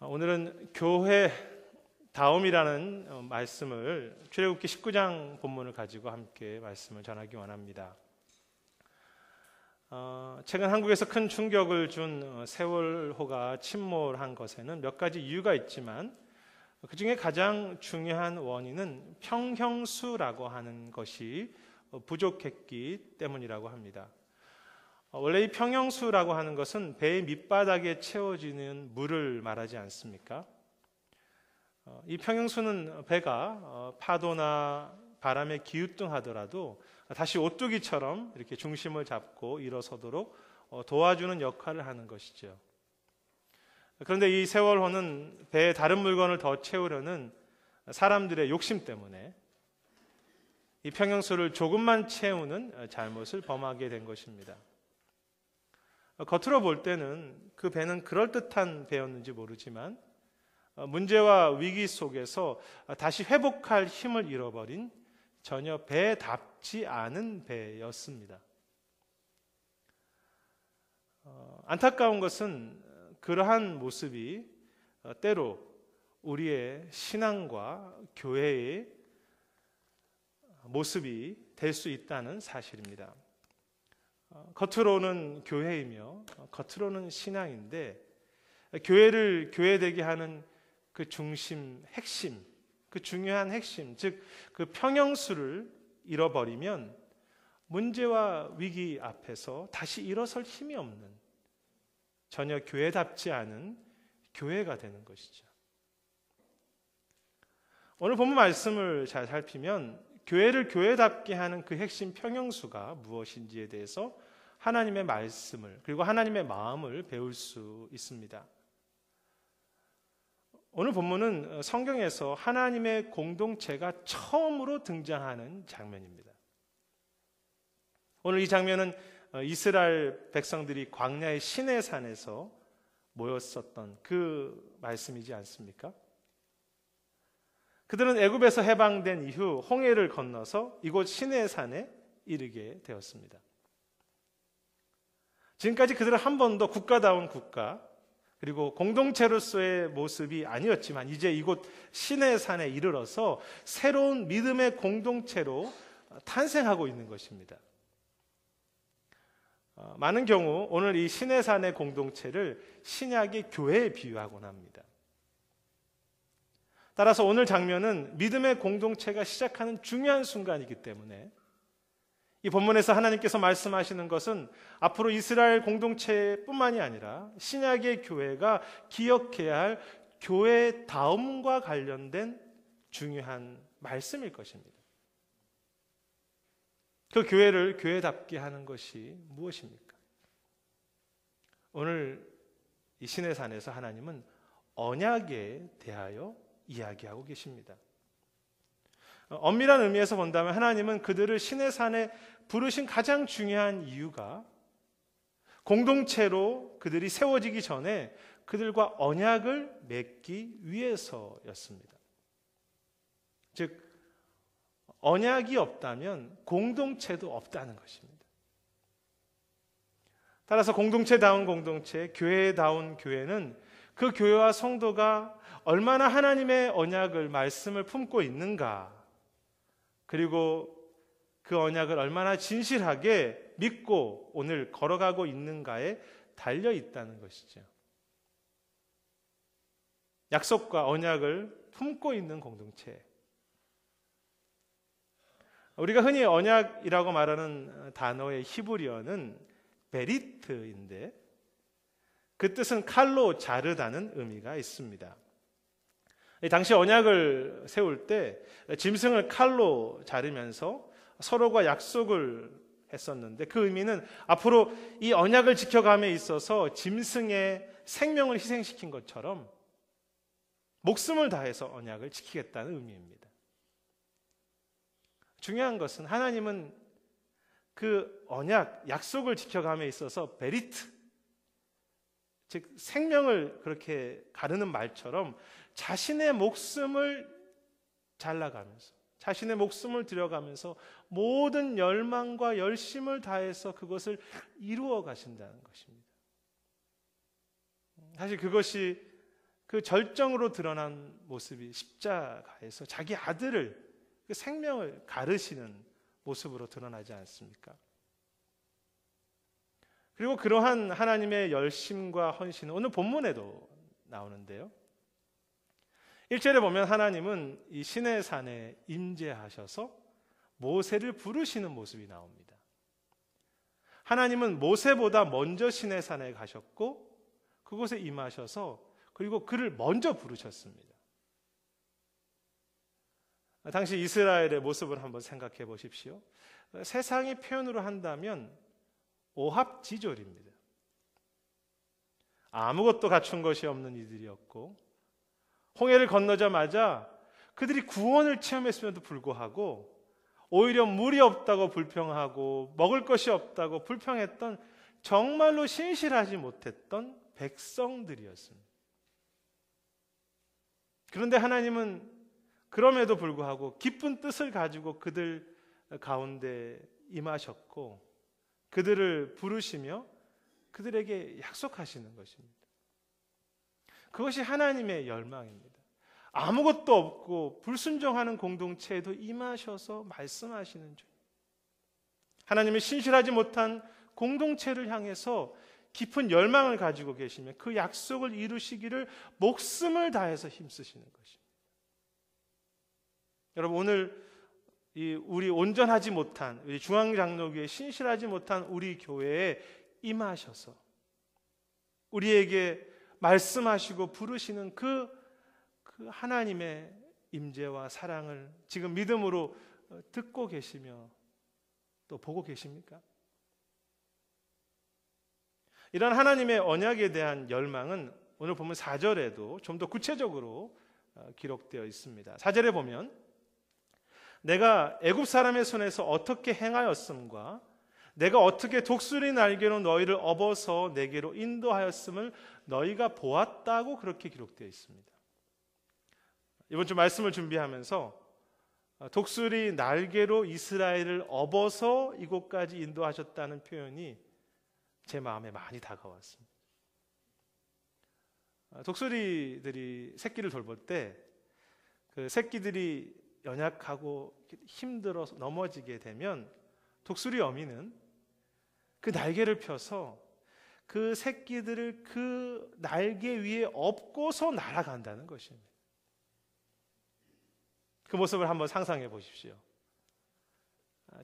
오늘은 교회 다움이라는 말씀을 출애굽기 19장 본문을 가지고 함께 말씀을 전하기 원합니다. 최근 한국에서 큰 충격을 준 세월호가 침몰한 것에는 몇 가지 이유가 있지만 그 중에 가장 중요한 원인은 평형수라고 하는 것이 부족했기 때문이라고 합니다. 원래 이 평형수라고 하는 것은 배의 밑바닥에 채워지는 물을 말하지 않습니까? 이 평형수는 배가 파도나 바람에 기우뚱하더라도 다시 오뚜기처럼 이렇게 중심을 잡고 일어서도록 도와주는 역할을 하는 것이죠. 그런데 이 세월호는 배에 다른 물건을 더 채우려는 사람들의 욕심 때문에 이 평형수를 조금만 채우는 잘못을 범하게 된 것입니다. 겉으로 볼 때는 그 배는 그럴듯한 배였는지 모르지만 문제와 위기 속에서 다시 회복할 힘을 잃어버린 전혀 배답지 않은 배였습니다. 안타까운 것은 그러한 모습이 때로 우리의 신앙과 교회의 모습이 될 수 있다는 사실입니다. 겉으로는 교회이며 겉으로는 신앙인데 교회를 교회되게 하는 그 중심, 핵심, 그 중요한 핵심, 즉 그 평형수를 잃어버리면 문제와 위기 앞에서 다시 일어설 힘이 없는 전혀 교회답지 않은 교회가 되는 것이죠. 오늘 본문 말씀을 잘 살피면 교회를 교회답게 하는 그 핵심 평형수가 무엇인지에 대해서 하나님의 말씀을 그리고 하나님의 마음을 배울 수 있습니다. 오늘 본문은 성경에서 하나님의 공동체가 처음으로 등장하는 장면입니다. 오늘 이 장면은 이스라엘 백성들이 광야의 시내산에서 모였었던 그 말씀이지 않습니까? 그들은 애굽에서 해방된 이후 홍해를 건너서 이곳 시내산에 이르게 되었습니다. 지금까지 그들은 한 번도 국가다운 국가 그리고 공동체로서의 모습이 아니었지만 이제 이곳 시내산에 이르러서 새로운 믿음의 공동체로 탄생하고 있는 것입니다. 많은 경우 오늘 이 시내산의 공동체를 신약의 교회에 비유하곤 합니다. 따라서 오늘 장면은 믿음의 공동체가 시작하는 중요한 순간이기 때문에 이 본문에서 하나님께서 말씀하시는 것은 앞으로 이스라엘 공동체뿐만이 아니라 신약의 교회가 기억해야 할 교회다움과 관련된 중요한 말씀일 것입니다. 그 교회를 교회답게 하는 것이 무엇입니까? 오늘 이 시내산에서 하나님은 언약에 대하여 이야기하고 계십니다. 엄밀한 의미에서 본다면 하나님은 그들을 시내산에 부르신 가장 중요한 이유가 공동체로 그들이 세워지기 전에 그들과 언약을 맺기 위해서였습니다. 즉 언약이 없다면 공동체도 없다는 것입니다. 따라서 공동체다운 공동체, 교회다운 교회는 그 교회와 성도가 얼마나 하나님의 언약을 말씀을 품고 있는가, 그리고 그 언약을 얼마나 진실하게 믿고 오늘 걸어가고 있는가에 달려 있다는 것이죠. 약속과 언약을 품고 있는 공동체. 우리가 흔히 언약이라고 말하는 단어의 히브리어는 베리트인데 그 뜻은 칼로 자르다는 의미가 있습니다. 당시 언약을 세울 때 짐승을 칼로 자르면서 서로가 약속을 했었는데 그 의미는 앞으로 이 언약을 지켜감에 있어서 짐승의 생명을 희생시킨 것처럼 목숨을 다해서 언약을 지키겠다는 의미입니다. 중요한 것은 하나님은 그 언약, 약속을 지켜감에 있어서 베리트, 즉 생명을 그렇게 가르는 말처럼 자신의 목숨을 잘라가면서 자신의 목숨을 들여가면서 모든 열망과 열심을 다해서 그것을 이루어 가신다는 것입니다. 사실 그것이 그 절정으로 드러난 모습이 십자가에서 자기 아들을, 그 생명을 가르시는 모습으로 드러나지 않습니까? 그리고 그러한 하나님의 열심과 헌신은 오늘 본문에도 나오는데요. 1절에 보면 하나님은 이 시내산에 임재하셔서 모세를 부르시는 모습이 나옵니다. 하나님은 모세보다 먼저 시내산에 가셨고 그곳에 임하셔서 그리고 그를 먼저 부르셨습니다. 당시 이스라엘의 모습을 한번 생각해 보십시오. 세상의 표현으로 한다면 오합지졸입니다. 아무것도 갖춘 것이 없는 이들이었고 홍해를 건너자마자 그들이 구원을 체험했음에도 불구하고 오히려 물이 없다고 불평하고 먹을 것이 없다고 불평했던 정말로 신실하지 못했던 백성들이었습니다. 그런데 하나님은 그럼에도 불구하고 깊은 뜻을 가지고 그들 가운데 임하셨고 그들을 부르시며 그들에게 약속하시는 것입니다. 그것이 하나님의 열망입니다. 아무것도 없고 불순종하는 공동체에도 임하셔서 말씀하시는 줄. 하나님은 신실하지 못한 공동체를 향해서 깊은 열망을 가지고 계시며 그 약속을 이루시기를 목숨을 다해서 힘쓰시는 것입니다. 여러분, 오늘 우리 온전하지 못한 우리 중앙장로교회 신실하지 못한 우리 교회에 임하셔서 우리에게 말씀하시고 부르시는 그 하나님의 임재와 사랑을 지금 믿음으로 듣고 계시며 또 보고 계십니까? 이런 하나님의 언약에 대한 열망은 오늘 보면 4절에도 좀 더 구체적으로 기록되어 있습니다. 4절에 보면 내가 애굽 사람의 손에서 어떻게 행하였음과 내가 어떻게 독수리 날개로 너희를 업어서 내게로 인도하였음을 너희가 보았다고 그렇게 기록되어 있습니다. 이번 주 말씀을 준비하면서 독수리 날개로 이스라엘을 업어서 이곳까지 인도하셨다는 표현이 제 마음에 많이 다가왔습니다. 독수리들이 새끼를 돌볼 때 그 새끼들이 연약하고 힘들어서 넘어지게 되면 독수리 어미는 그 날개를 펴서 그 새끼들을 그 날개 위에 업고서 날아간다는 것입니다. 그 모습을 한번 상상해 보십시오.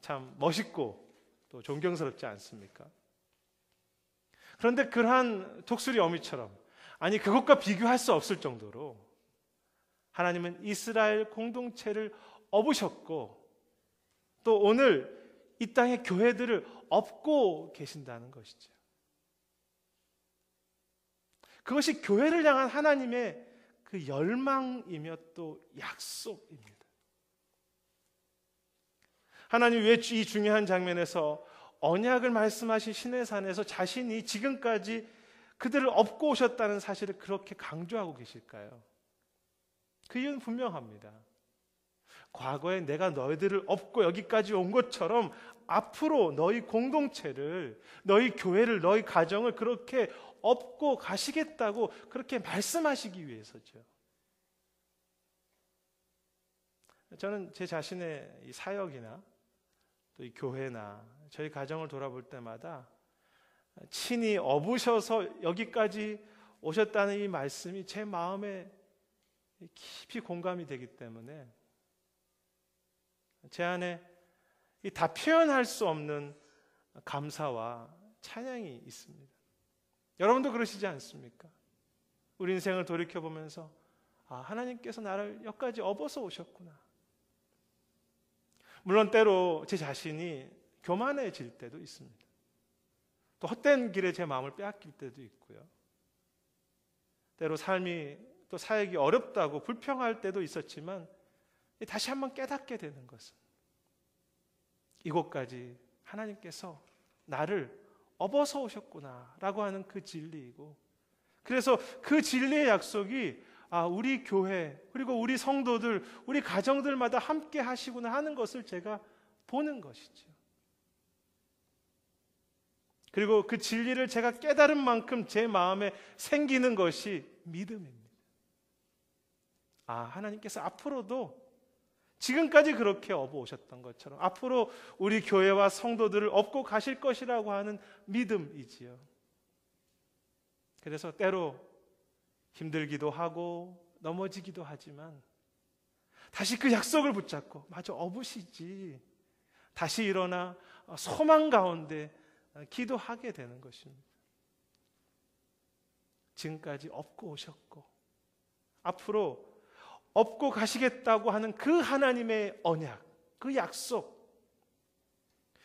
참 멋있고 또 존경스럽지 않습니까? 그런데 그러한 독수리 어미처럼, 아니 그것과 비교할 수 없을 정도로 하나님은 이스라엘 공동체를 업으셨고 또 오늘 이 땅의 교회들을 업고 계신다는 것이죠. 그것이 교회를 향한 하나님의 그 열망이며 또 약속입니다. 하나님 왜 이 중요한 장면에서 언약을 말씀하신 시내산에서 자신이 지금까지 그들을 업고 오셨다는 사실을 그렇게 강조하고 계실까요? 그 이유는 분명합니다. 과거에 내가 너희들을 업고 여기까지 온 것처럼 앞으로 너희 공동체를, 너희 교회를, 너희 가정을 그렇게 업고 가시겠다고 그렇게 말씀하시기 위해서죠. 저는 제 자신의 이 사역이나 또 이 교회나 저희 가정을 돌아볼 때마다 친히 업으셔서 여기까지 오셨다는 이 말씀이 제 마음에 깊이 공감이 되기 때문에 제 안에 다 표현할 수 없는 감사와 찬양이 있습니다. 여러분도 그러시지 않습니까? 우리 인생을 돌이켜보면서 하나님께서 나를 여기까지 업어서 오셨구나. 물론 때로 제 자신이 교만해질 때도 있습니다. 또 헛된 길에 제 마음을 빼앗길 때도 있고요. 때로 삶이 또 사역이 어렵다고 불평할 때도 있었지만 다시 한번 깨닫게 되는 것은 이곳까지 하나님께서 나를 업어서 오셨구나 라고 하는 그 진리이고, 그래서 그 진리의 약속이 우리 교회 그리고 우리 성도들, 우리 가정들마다 함께 하시구나 하는 것을 제가 보는 것이죠. 그리고 그 진리를 제가 깨달은 만큼 제 마음에 생기는 것이 믿음입니다. 하나님께서 앞으로도 지금까지 그렇게 업어 오셨던 것처럼 앞으로 우리 교회와 성도들을 업고 가실 것이라고 하는 믿음이지요. 그래서 때로 힘들기도 하고 넘어지기도 하지만 다시 그 약속을 붙잡고 마저 업으시지 다시 일어나 소망 가운데 기도하게 되는 것입니다. 지금까지 업고 오셨고 앞으로 업고 가시겠다고 하는 그 하나님의 언약, 그 약속,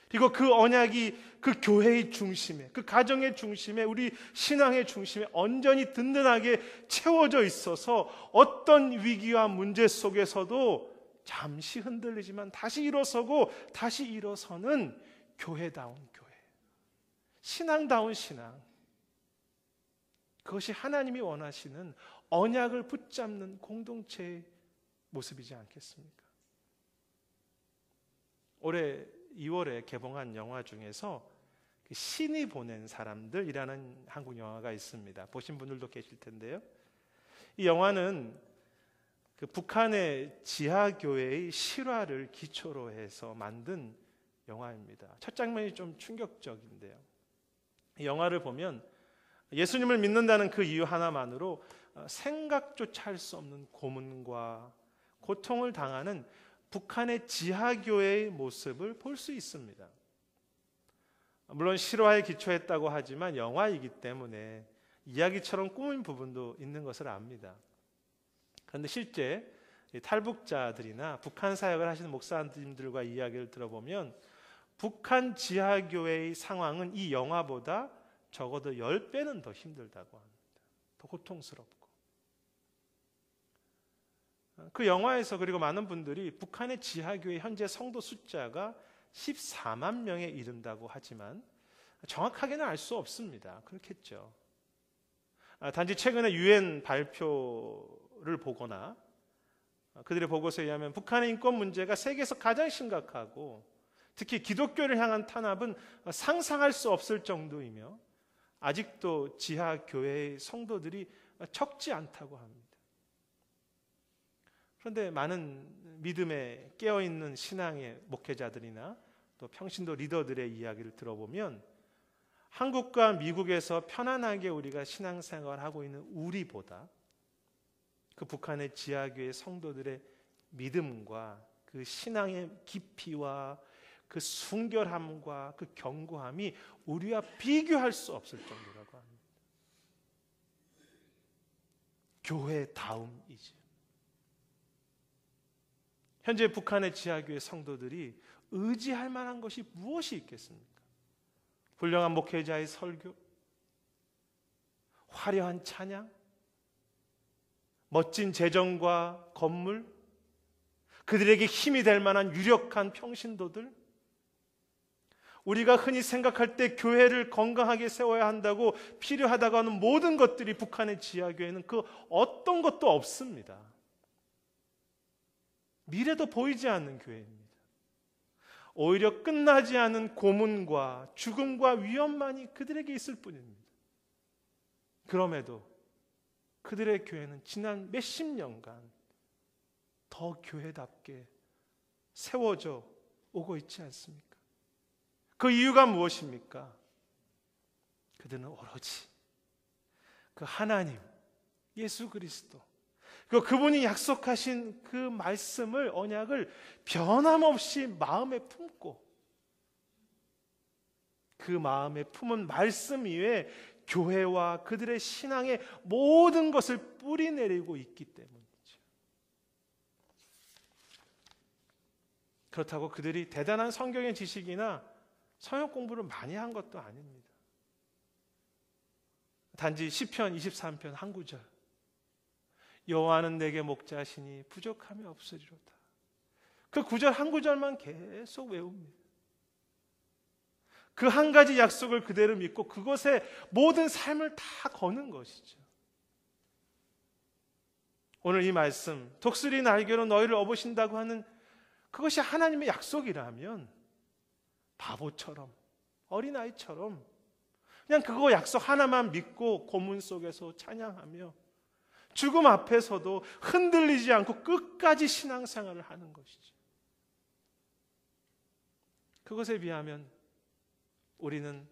그리고 그 언약이 그 교회의 중심에, 그 가정의 중심에, 우리 신앙의 중심에 온전히 든든하게 채워져 있어서 어떤 위기와 문제 속에서도 잠시 흔들리지만 다시 일어서고 다시 일어서는 교회다운 교회, 신앙다운 신앙, 그것이 하나님이 원하시는 언약을 붙잡는 공동체의 모습이지 않겠습니까? 올해 2월에 개봉한 영화 중에서 신이 보낸 사람들이라는 한국 영화가 있습니다. 보신 분들도 계실 텐데요. 이 영화는 그 북한의 지하교회의 실화를 기초로 해서 만든 영화입니다. 첫 장면이 좀 충격적인데요. 이 영화를 보면 예수님을 믿는다는 그 이유 하나만으로 생각조차 할 수 없는 고문과 고통을 당하는 북한의 지하교회의 모습을 볼 수 있습니다. 물론 실화에 기초했다고 하지만 영화이기 때문에 이야기처럼 꾸민 부분도 있는 것을 압니다. 그런데 실제 탈북자들이나 북한 사역을 하시는 목사님들과 이야기를 들어보면 북한 지하교회의 상황은 이 영화보다 적어도 10배는 더 힘들다고 합니다. 더 고통스럽고. 그 영화에서 그리고 많은 분들이 북한의 지하교회 현재 성도 숫자가 14만 명에 이른다고 하지만 정확하게는 알 수 없습니다. 그렇겠죠. 단지 최근에 UN 발표를 보거나 그들의 보고서에 의하면 북한의 인권 문제가 세계에서 가장 심각하고 특히 기독교를 향한 탄압은 상상할 수 없을 정도이며 아직도 지하교회의 성도들이 적지 않다고 합니다. 그런데 많은 믿음에 깨어있는 신앙의 목회자들이나 또 평신도 리더들의 이야기를 들어보면 한국과 미국에서 편안하게 우리가 신앙생활을 하고 있는 우리보다 그 북한의 지하교회 성도들의 믿음과 그 신앙의 깊이와 그 순결함과 그 견고함이 우리와 비교할 수 없을 정도라고 합니다. 교회다움이죠. 현재 북한의 지하교회 성도들이 의지할 만한 것이 무엇이 있겠습니까? 훌륭한 목회자의 설교, 화려한 찬양, 멋진 재정과 건물, 그들에게 힘이 될 만한 유력한 평신도들, 우리가 흔히 생각할 때 교회를 건강하게 세워야 한다고 필요하다고 하는 모든 것들이 북한의 지하교회는 그 어떤 것도 없습니다. 미래도 보이지 않는 교회입니다. 오히려 끝나지 않은 고문과 죽음과 위험만이 그들에게 있을 뿐입니다. 그럼에도 그들의 교회는 지난 몇십 년간 더 교회답게 세워져 오고 있지 않습니까? 그 이유가 무엇입니까? 그들은 오로지 그 하나님, 예수 그리스도, 그분이 약속하신 그 말씀을, 언약을 변함없이 마음에 품고 그 마음에 품은 말씀 위에 교회와 그들의 신앙의 모든 것을 뿌리내리고 있기 때문이죠. 그렇다고 그들이 대단한 성경의 지식이나 성역 공부를 많이 한 것도 아닙니다. 단지 시편 23편 한 구절, 여호와는 내게 목자시니 부족함이 없으리로다. 그 구절 한 구절만 계속 외웁니다. 그 한 가지 약속을 그대로 믿고 그것에 모든 삶을 다 거는 것이죠. 오늘 이 말씀, 독수리 날개로 너희를 업으신다고 하는 그것이 하나님의 약속이라면 바보처럼, 어린아이처럼 그냥 그거 약속 하나만 믿고 고문 속에서 찬양하며 죽음 앞에서도 흔들리지 않고 끝까지 신앙생활을 하는 것이죠. 그것에 비하면 우리는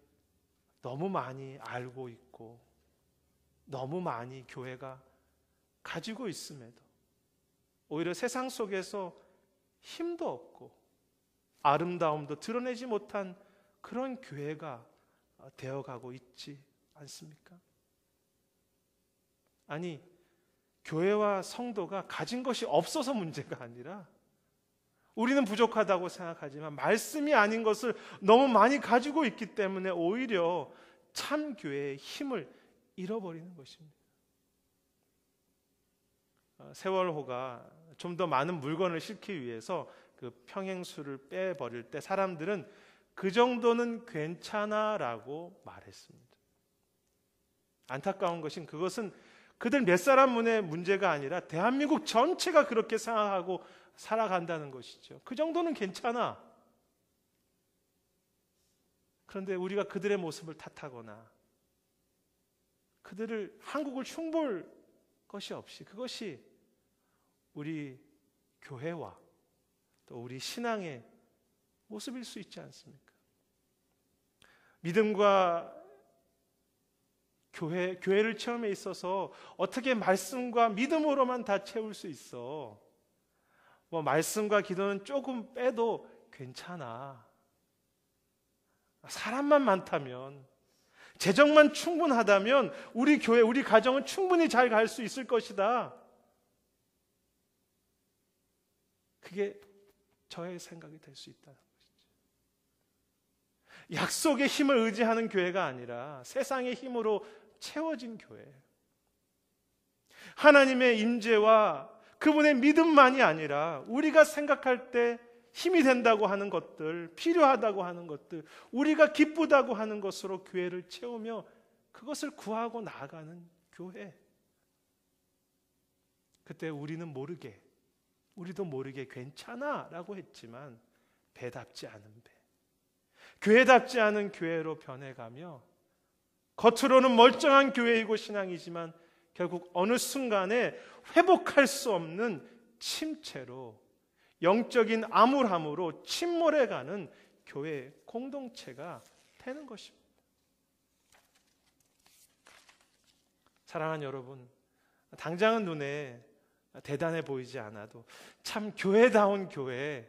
너무 많이 알고 있고 너무 많이 교회가 가지고 있음에도 오히려 세상 속에서 힘도 없고 아름다움도 드러내지 못한 그런 교회가 되어가고 있지 않습니까? 아니, 교회와 성도가 가진 것이 없어서 문제가 아니라 우리는 부족하다고 생각하지만 말씀이 아닌 것을 너무 많이 가지고 있기 때문에 오히려 참 교회의 힘을 잃어버리는 것입니다. 세월호가 좀 더 많은 물건을 싣기 위해서 그 평행수를 빼버릴 때 사람들은 그 정도는 괜찮아라고 말했습니다. 안타까운 것은 그것은 그들 몇 사람의 문제가 아니라 대한민국 전체가 그렇게 생각하고 살아간다는 것이죠. 그 정도는 괜찮아. 그런데 우리가 그들의 모습을 탓하거나 그들을 한국을 흉볼 것이 없이 그것이 우리 교회와 또 우리 신앙의 모습일 수 있지 않습니까? 믿음과 교회를 체험에 있어서 어떻게 말씀과 믿음으로만 다 채울 수 있어? 뭐 말씀과 기도는 조금 빼도 괜찮아. 사람만 많다면, 재정만 충분하다면 우리 교회, 우리 가정은 충분히 잘 갈 수 있을 것이다. 그게 저의 생각이 될 수 있다는 것이죠. 약속의 힘을 의지하는 교회가 아니라 세상의 힘으로 채워진 교회. 하나님의 임재와 그분의 믿음만이 아니라 우리가 생각할 때 힘이 된다고 하는 것들, 필요하다고 하는 것들, 우리가 기쁘다고 하는 것으로 교회를 채우며 그것을 구하고 나아가는 교회. 그때 우리도 모르게 괜찮아 라고 했지만 배답지 않은 배, 교회답지 않은 교회로 변해가며 겉으로는 멀쩡한 교회이고 신앙이지만 결국 어느 순간에 회복할 수 없는 침체로, 영적인 암울함으로 침몰해가는 교회 공동체가 되는 것입니다. 사랑하는 여러분, 당장은 눈에 대단해 보이지 않아도 참 교회다운 교회,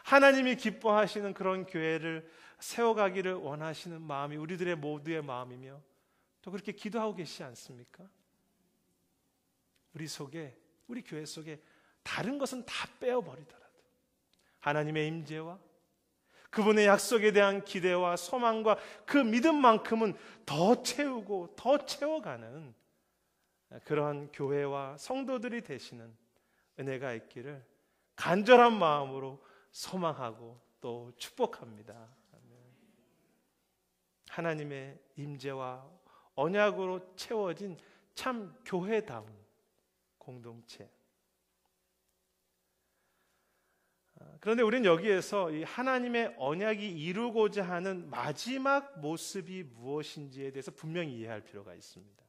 하나님이 기뻐하시는 그런 교회를 세워가기를 원하시는 마음이 우리들의 모두의 마음이며 또 그렇게 기도하고 계시지 않습니까? 우리 교회 속에 다른 것은 다 빼어버리더라도 하나님의 임재와 그분의 약속에 대한 기대와 소망과 그 믿음만큼은 더 채우고 더 채워가는 그런 교회와 성도들이 되시는 은혜가 있기를 간절한 마음으로 소망하고 또 축복합니다. 하나님의 임재와 언약으로 채워진 참 교회다운 공동체. 그런데 우리는 여기에서 이 하나님의 언약이 이루고자 하는 마지막 모습이 무엇인지에 대해서 분명히 이해할 필요가 있습니다.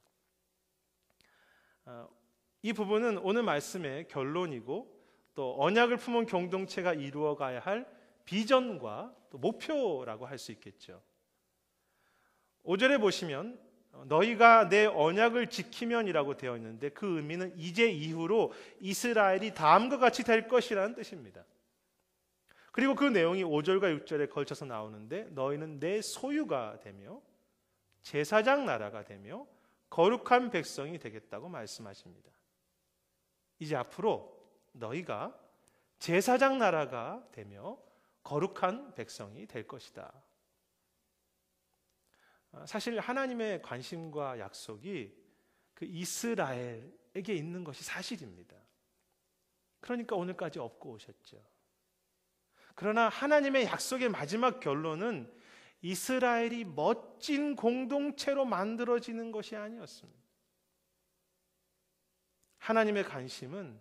이 부분은 오늘 말씀의 결론이고 또 언약을 품은 공동체가 이루어가야 할 비전과 또 목표라고 할 수 있겠죠. 5절에 보시면 너희가 내 언약을 지키면이라고 되어 있는데 그 의미는 이제 이후로 이스라엘이 다음과 같이 될 것이라는 뜻입니다. 그리고 그 내용이 5절과 6절에 걸쳐서 나오는데 너희는 내 소유가 되며 제사장 나라가 되며 거룩한 백성이 되겠다고 말씀하십니다. 이제 앞으로 너희가 제사장 나라가 되며 거룩한 백성이 될 것이다. 사실 하나님의 관심과 약속이 그 이스라엘에게 있는 것이 사실입니다. 그러니까 오늘까지 업고 오셨죠. 그러나 하나님의 약속의 마지막 결론은 이스라엘이 멋진 공동체로 만들어지는 것이 아니었습니다. 하나님의 관심은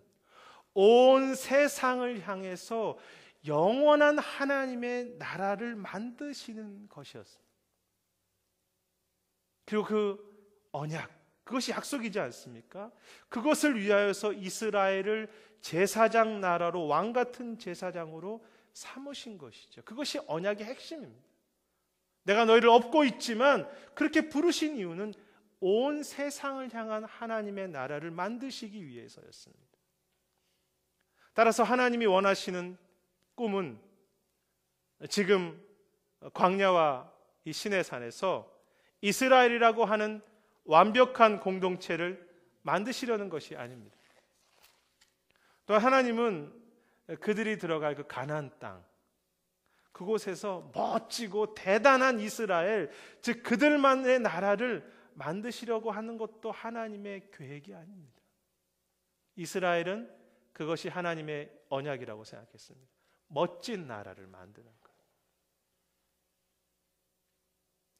온 세상을 향해서 영원한 하나님의 나라를 만드시는 것이었습니다. 그리고 그 언약, 그것이 약속이지 않습니까? 그것을 위하여서 이스라엘을 제사장 나라로, 왕 같은 제사장으로 삼으신 것이죠. 그것이 언약의 핵심입니다. 내가 너희를 업고 있지만 그렇게 부르신 이유는 온 세상을 향한 하나님의 나라를 만드시기 위해서였습니다. 따라서 하나님이 원하시는 꿈은 지금 광야와 이 시내산에서 이스라엘이라고 하는 완벽한 공동체를 만드시려는 것이 아닙니다. 또 하나님은 그들이 들어갈 그 가나안 땅, 그곳에서 멋지고 대단한 이스라엘, 즉 그들만의 나라를 만드시려고 하는 것도 하나님의 계획이 아닙니다. 이스라엘은 그것이 하나님의 언약이라고 생각했습니다. 멋진 나라를 만드는 것.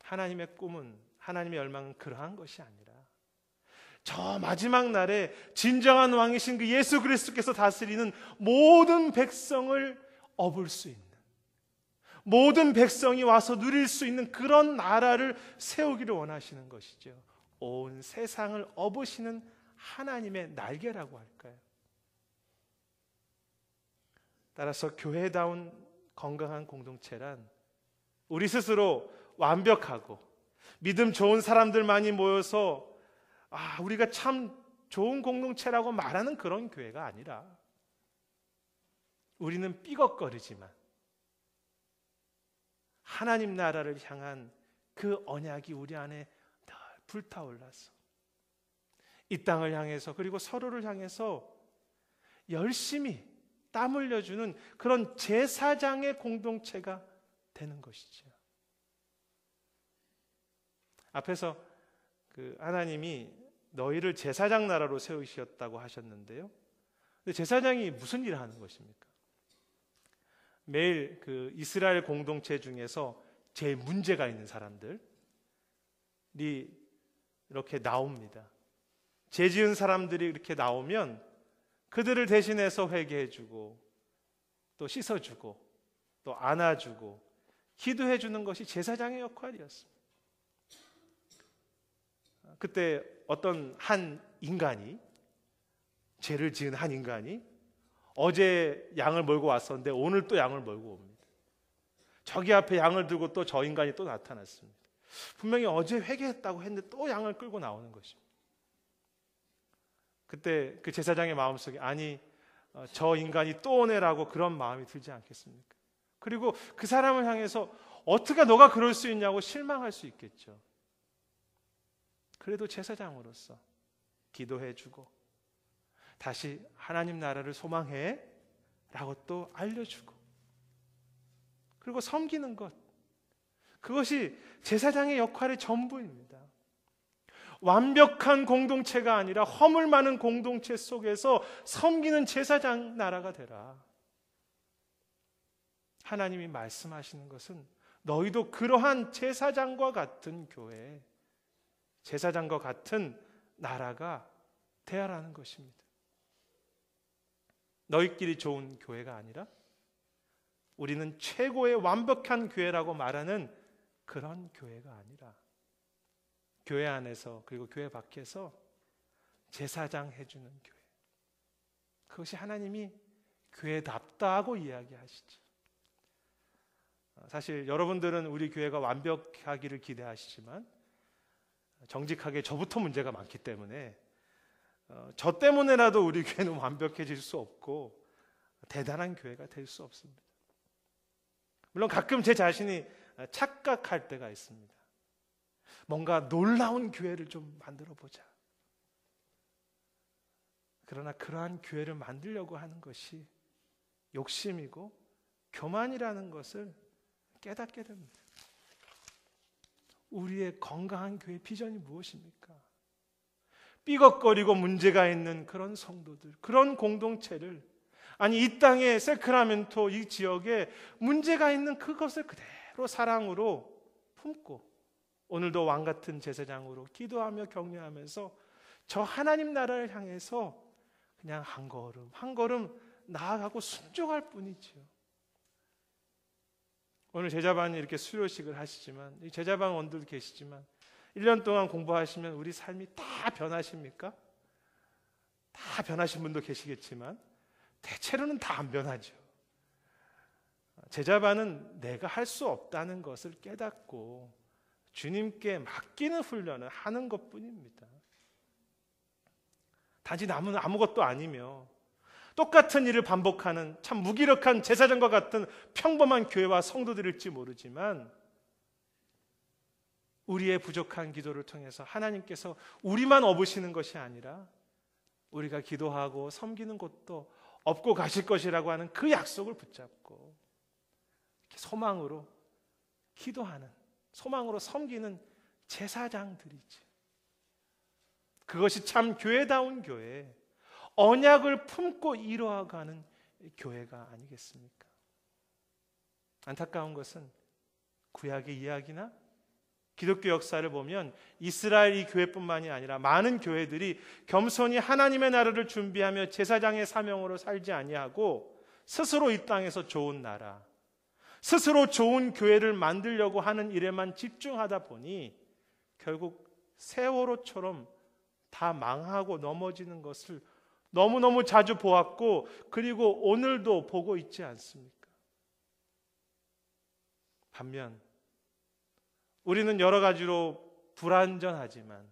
하나님의 꿈은, 하나님의 열망은 그러한 것이 아니라 저 마지막 날에 진정한 왕이신 그 예수 그리스도께서 다스리는 모든 백성을 업을 수 있는, 모든 백성이 와서 누릴 수 있는 그런 나라를 세우기를 원하시는 것이죠. 온 세상을 업으시는 하나님의 날개라고 할까요? 따라서 교회다운 건강한 공동체란 우리 스스로 완벽하고 믿음 좋은 사람들만이 모여서 우리가 참 좋은 공동체라고 말하는 그런 교회가 아니라, 우리는 삐걱거리지만 하나님 나라를 향한 그 언약이 우리 안에 늘 불타올라서 이 땅을 향해서, 그리고 서로를 향해서 열심히 땀 흘려주는 그런 제사장의 공동체가 되는 것이죠. 앞에서 하나님이 너희를 제사장 나라로 세우셨다고 하셨는데요. 근데 제사장이 무슨 일을 하는 것입니까? 매일 그 이스라엘 공동체 중에서 제일 문제가 있는 사람들이 이렇게 나옵니다. 죄 지은 사람들이 이렇게 나오면 그들을 대신해서 회개해주고 또 씻어주고 또 안아주고 기도해주는 것이 제사장의 역할이었습니다. 그때 어떤 한 인간이, 죄를 지은 한 인간이 어제 양을 몰고 왔었는데 오늘 또 양을 몰고 옵니다. 저기 앞에 양을 두고 또 저 인간이 또 나타났습니다. 분명히 어제 회개했다고 했는데 또 양을 끌고 나오는 것입니다. 그때 그 제사장의 마음속에 저 인간이 또 오네라고 그런 마음이 들지 않겠습니까? 그리고 그 사람을 향해서 어떻게 너가 그럴 수 있냐고 실망할 수 있겠죠. 그래도 제사장으로서 기도해주고 다시 하나님 나라를 소망해 라고 또 알려주고, 그리고 섬기는 것, 그것이 제사장의 역할의 전부입니다. 완벽한 공동체가 아니라 허물 많은 공동체 속에서 섬기는 제사장 나라가 되라. 하나님이 말씀하시는 것은 너희도 그러한 제사장과 같은 교회, 제사장과 같은 나라가 되어라는 것입니다. 너희끼리 좋은 교회가 아니라 우리는 최고의 완벽한 교회라고 말하는 그런 교회가 아니라 교회 안에서 그리고 교회 밖에서 제사장 해주는 교회, 그것이 하나님이 교회답다고 이야기하시죠. 사실 여러분들은 우리 교회가 완벽하기를 기대하시지만 정직하게 저부터 문제가 많기 때문에 저 때문에라도 우리 교회는 완벽해질 수 없고 대단한 교회가 될 수 없습니다. 물론 가끔 제 자신이 착각할 때가 있습니다. 뭔가 놀라운 교회를 좀 만들어 보자. 그러나 그러한 교회를 만들려고 하는 것이 욕심이고 교만이라는 것을 깨닫게 됩니다. 우리의 건강한 교회 비전이 무엇입니까? 삐걱거리고 문제가 있는 그런 성도들, 그런 공동체를, 이 땅의 세크라멘토 이 지역에 문제가 있는 그것을 그대로 사랑으로 품고 오늘도 왕 같은 제사장으로 기도하며 격려하면서 저 하나님 나라를 향해서 그냥 한 걸음 한 걸음 나아가고 순종할 뿐이지요. 오늘 제자반이 이렇게 수료식을 하시지만, 이 제자반 원들 계시지만 1년 동안 공부하시면 우리 삶이 다 변하십니까? 다 변하신 분도 계시겠지만 대체로는 다 안 변하죠. 제자반은 내가 할 수 없다는 것을 깨닫고 주님께 맡기는 훈련을 하는 것뿐입니다. 단지 남은 아무것도 아니며 똑같은 일을 반복하는 참 무기력한 제사장과 같은 평범한 교회와 성도들일지 모르지만 우리의 부족한 기도를 통해서 하나님께서 우리만 업으시는 것이 아니라 우리가 기도하고 섬기는 것도 업고 가실 것이라고 하는 그 약속을 붙잡고 이렇게 소망으로 기도하는, 소망으로 섬기는 제사장들이지. 그것이 참 교회다운 교회, 언약을 품고 이루어가는 교회가 아니겠습니까? 안타까운 것은 구약의 이야기나 기독교 역사를 보면 이스라엘 이 교회뿐만이 아니라 많은 교회들이 겸손히 하나님의 나라를 준비하며 제사장의 사명으로 살지 아니하고 스스로 이 땅에서 좋은 나라, 스스로 좋은 교회를 만들려고 하는 일에만 집중하다 보니 결국 세월호처럼 다 망하고 넘어지는 것을 너무너무 자주 보았고, 그리고 오늘도 보고 있지 않습니까? 반면 우리는 여러 가지로 불완전하지만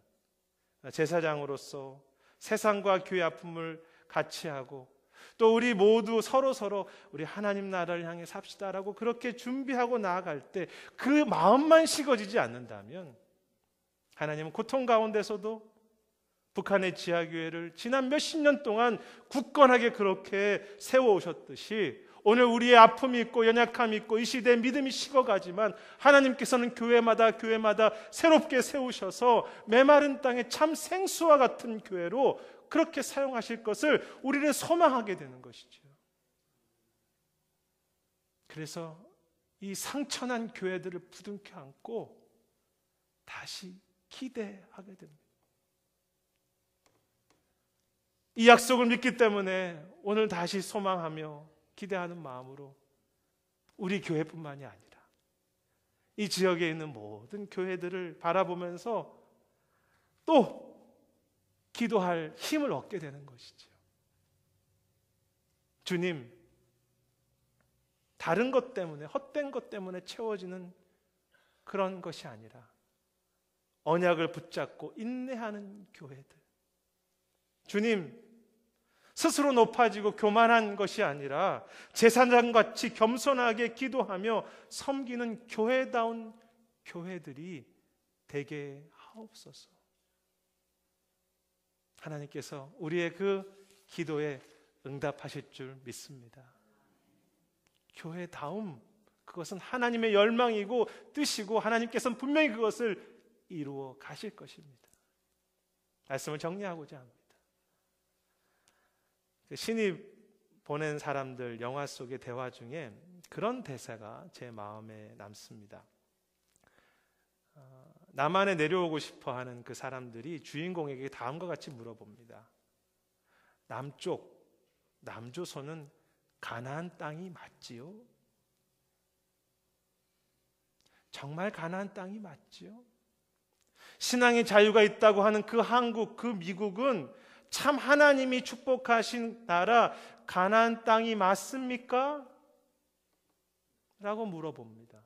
제사장으로서 세상과 교회 아픔을 같이 하고, 또 우리 모두 서로 우리 하나님 나라를 향해 삽시다라고 그렇게 준비하고 나아갈 때 그 마음만 식어지지 않는다면 하나님은 고통 가운데서도 북한의 지하교회를 지난 몇십 년 동안 굳건하게 그렇게 세워오셨듯이 오늘 우리의 아픔이 있고 연약함이 있고 이 시대의 믿음이 식어가지만 하나님께서는 교회마다 새롭게 세우셔서 메마른 땅에 참 생수와 같은 교회로 그렇게 사용하실 것을 우리는 소망하게 되는 것이죠. 그래서 이 상처난 교회들을 부둥켜 안고 다시 기대하게 됩니다. 이 약속을 믿기 때문에 오늘 다시 소망하며 기대하는 마음으로 우리 교회뿐만이 아니라 이 지역에 있는 모든 교회들을 바라보면서 또 기도할 힘을 얻게 되는 것이죠. 주님, 다른 것 때문에, 헛된 것 때문에 채워지는 그런 것이 아니라 언약을 붙잡고 인내하는 교회들. 주님, 스스로 높아지고 교만한 것이 아니라 제사장같이 겸손하게 기도하며 섬기는 교회다운 교회들이 되게 하옵소서. 하나님께서 우리의 그 기도에 응답하실 줄 믿습니다. 교회다움, 그것은 하나님의 열망이고 뜻이고 하나님께서는 분명히 그것을 이루어 가실 것입니다. 말씀을 정리하고자 합니다. 신이 보낸 사람들 영화 속의 대화 중에 그런 대사가 제 마음에 남습니다. 남한에 내려오고 싶어 하는 그 사람들이 주인공에게 다음과 같이 물어봅니다. 남조선은 가나안 땅이 맞지요? 정말 가나안 땅이 맞지요? 신앙의 자유가 있다고 하는 그 한국, 그 미국은 참 하나님이 축복하신 나라 가나안 땅이 맞습니까? 라고 물어봅니다.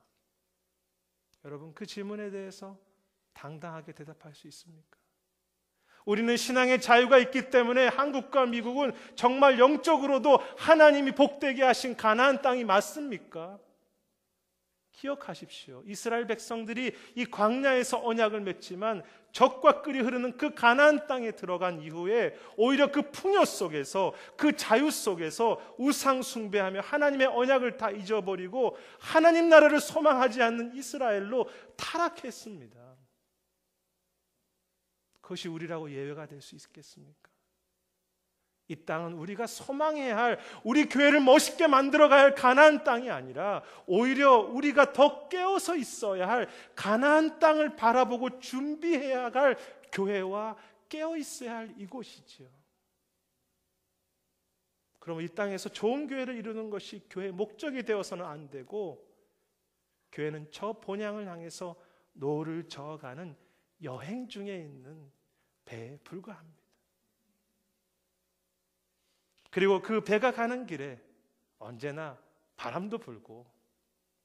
여러분, 그 질문에 대해서 당당하게 대답할 수 있습니까? 우리는 신앙의 자유가 있기 때문에 한국과 미국은 정말 영적으로도 하나님이 복되게 하신 가나안 땅이 맞습니까? 기억하십시오. 이스라엘 백성들이 이 광야에서 언약을 맺지만 적과 꿀이 흐르는 그 가나안 땅에 들어간 이후에 오히려 그 풍요 속에서, 그 자유 속에서 우상 숭배하며 하나님의 언약을 다 잊어버리고 하나님 나라를 소망하지 않는 이스라엘로 타락했습니다. 그것이 우리라고 예외가 될 수 있겠습니까? 이 땅은 우리가 소망해야 할, 우리 교회를 멋있게 만들어가야 할 가나안 땅이 아니라 오히려 우리가 더 깨어서 있어야 할 가나안 땅을 바라보고 준비해야 할 교회와 깨어 있어야 할 이곳이지요. 그럼 이 땅에서 좋은 교회를 이루는 것이 교회의 목적이 되어서는 안 되고, 교회는 저 본향을 향해서 노를 저어가는 여행 중에 있는 배에 불과합니다. 그리고 그 배가 가는 길에 언제나 바람도 불고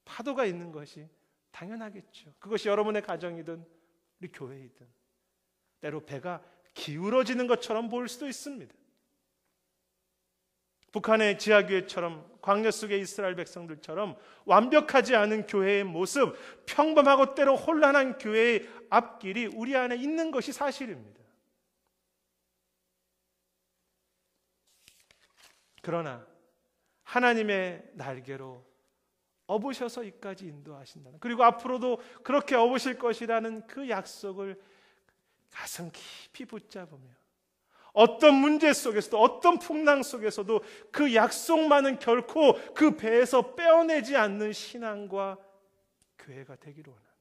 파도가 있는 것이 당연하겠죠. 그것이 여러분의 가정이든 우리 교회이든 때로 배가 기울어지는 것처럼 보일 수도 있습니다. 북한의 지하교회처럼 광야 속의 이스라엘 백성들처럼 완벽하지 않은 교회의 모습, 평범하고 때로 혼란한 교회의 앞길이 우리 안에 있는 것이 사실입니다. 그러나 하나님의 날개로 업으셔서 이까지 인도하신다는, 그리고 앞으로도 그렇게 업으실 것이라는 그 약속을 가슴 깊이 붙잡으며 어떤 문제 속에서도 어떤 풍랑 속에서도 그 약속만은 결코 그 배에서 빼어내지 않는 신앙과 교회가 되기를 원합니다.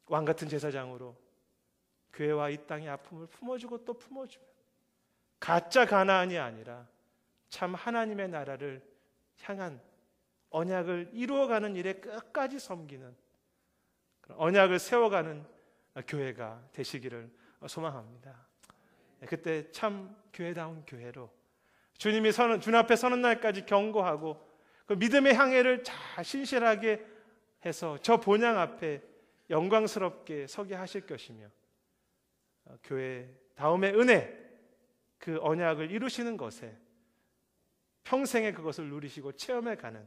왕같은 제사장으로 교회와 이 땅의 아픔을 품어주고 또 품어주며 가짜 가나안이 아니라 참 하나님의 나라를 향한 언약을 이루어가는 일에 끝까지 섬기는 언약을 세워가는 교회가 되시기를 소망합니다. 그때 참 교회다운 교회로 주님이 준 앞에 서는 날까지 경고하고 그 믿음의 항해를 잘 신실하게 해서 저 본향 앞에 영광스럽게 서게 하실 것이며 교회 다음의 은혜, 그 언약을 이루시는 것에 평생에 그것을 누리시고 체험해가는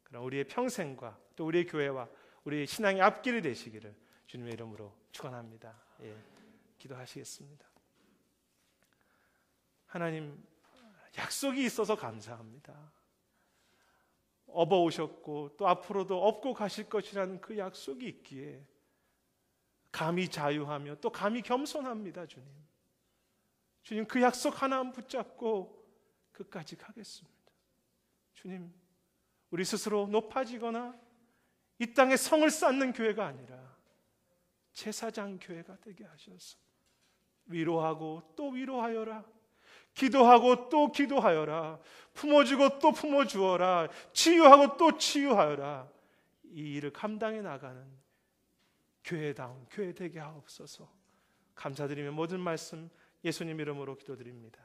그런 우리의 평생과 또 우리의 교회와 우리의 신앙의 앞길이 되시기를 주님의 이름으로 축원합니다. 기도하시겠습니다. 하나님, 약속이 있어서 감사합니다. 업어오셨고 또 앞으로도 업고 가실 것이라는 그 약속이 있기에 감히 자유하며 또 감히 겸손합니다. 주님, 그 약속 하나 붙잡고 끝까지 가겠습니다. 주님, 우리 스스로 높아지거나 이 땅에 성을 쌓는 교회가 아니라 제사장 교회가 되게 하셔서 위로하고 또 위로하여라, 기도하고 또 기도하여라, 품어주고 또 품어주어라, 치유하고 또 치유하여라, 이 일을 감당해 나가는 교회다운 교회 되게 하옵소서. 감사드리며 모든 말씀 예수님 이름으로 기도드립니다.